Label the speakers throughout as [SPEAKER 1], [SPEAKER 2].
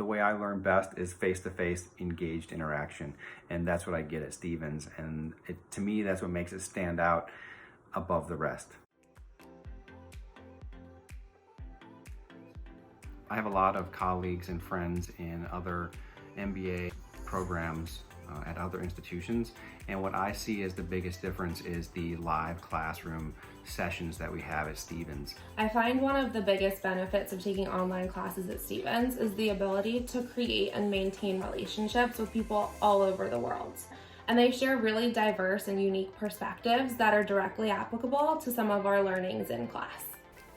[SPEAKER 1] The way I learn best is face-to-face engaged interaction, and that's what I get at Stevens, and to me that's what makes it stand out above the rest. I have a lot of colleagues and friends in other MBA programs at other institutions, and what I see as the biggest difference is the live classroom sessions that we have at Stevens.
[SPEAKER 2] I find one of the biggest benefits of taking online classes at Stevens is the ability to create and maintain relationships with people all over the world. And they share really diverse and unique perspectives that are directly applicable to some of our learnings in class.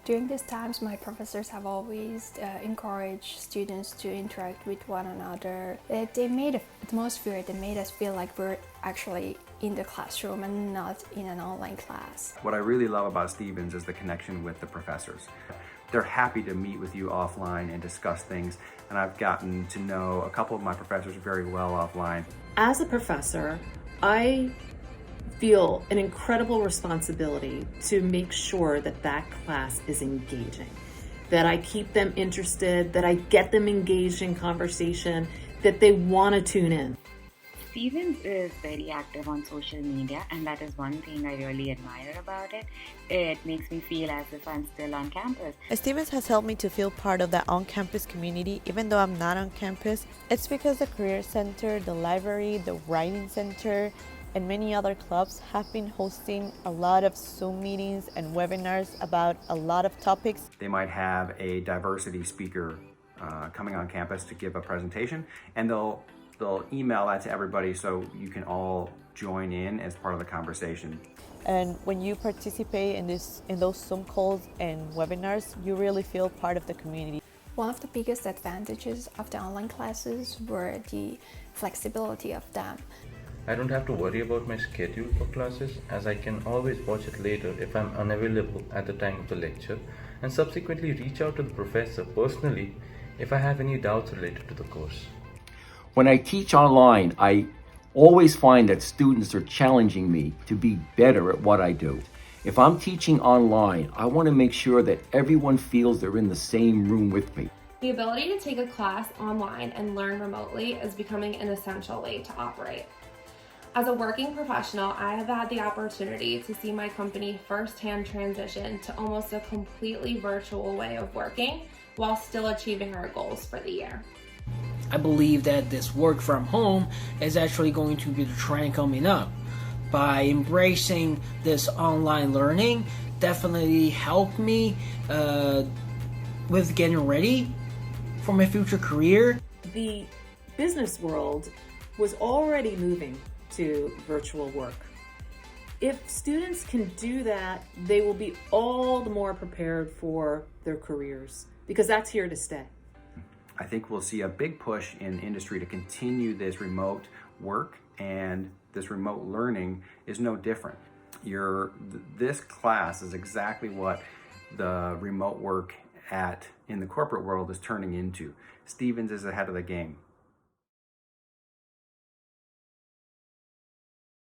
[SPEAKER 3] During these times, my professors have always encouraged students to interact with one another. They made an atmosphere that made us feel like we're actually in the classroom and not in an online class.
[SPEAKER 1] What I really love about Stevens is the connection with the professors. They're happy to meet with you offline and discuss things, and I've gotten to know a couple of my professors very well offline.
[SPEAKER 4] As a professor, I feel an incredible responsibility to make sure that that class is engaging, that I keep them interested, that I get them engaged in conversation, that they want to tune in.
[SPEAKER 5] Stevens is very active on social media, and that is one thing I really admire about it. It makes me feel as if I'm still on campus.
[SPEAKER 6] Stevens has helped me to feel part of that on-campus community even though I'm not on campus. It's because the Career Center, the library, the Writing Center, and many other clubs have been hosting a lot of Zoom meetings and webinars about a lot of topics.
[SPEAKER 1] They might have a diversity speaker coming on campus to give a presentation, and they'll email that to everybody so you can all join in as part of the conversation.
[SPEAKER 6] And when you participate in those Zoom calls and webinars, you really feel part of the community.
[SPEAKER 3] One of the biggest advantages of the online classes were the flexibility of them.
[SPEAKER 7] I don't have to worry about my schedule for classes, as I can always watch it later if I'm unavailable at the time of the lecture, and subsequently reach out to the professor personally if I have any doubts related to the course.
[SPEAKER 8] When I teach online, I always find that students are challenging me to be better at what I do. If I'm teaching online, I want to make sure that everyone feels they're in the same room with me.
[SPEAKER 2] The ability to take a class online and learn remotely is becoming an essential way to operate. As a working professional, I have had the opportunity to see my company firsthand transition to almost a completely virtual way of working while still achieving our goals for the year.
[SPEAKER 9] I believe that this work from home is actually going to be the trend coming up. By embracing this online learning, definitely helped me with getting ready for my future career.
[SPEAKER 4] The business world was already moving to virtual work. If students can do that, they will be all the more prepared for their careers, because that's here to stay.
[SPEAKER 1] I think we'll see a big push in industry to continue this remote work, and this remote learning is no different. This class is exactly what the remote work in the corporate world is turning into. Stevens is ahead of the game.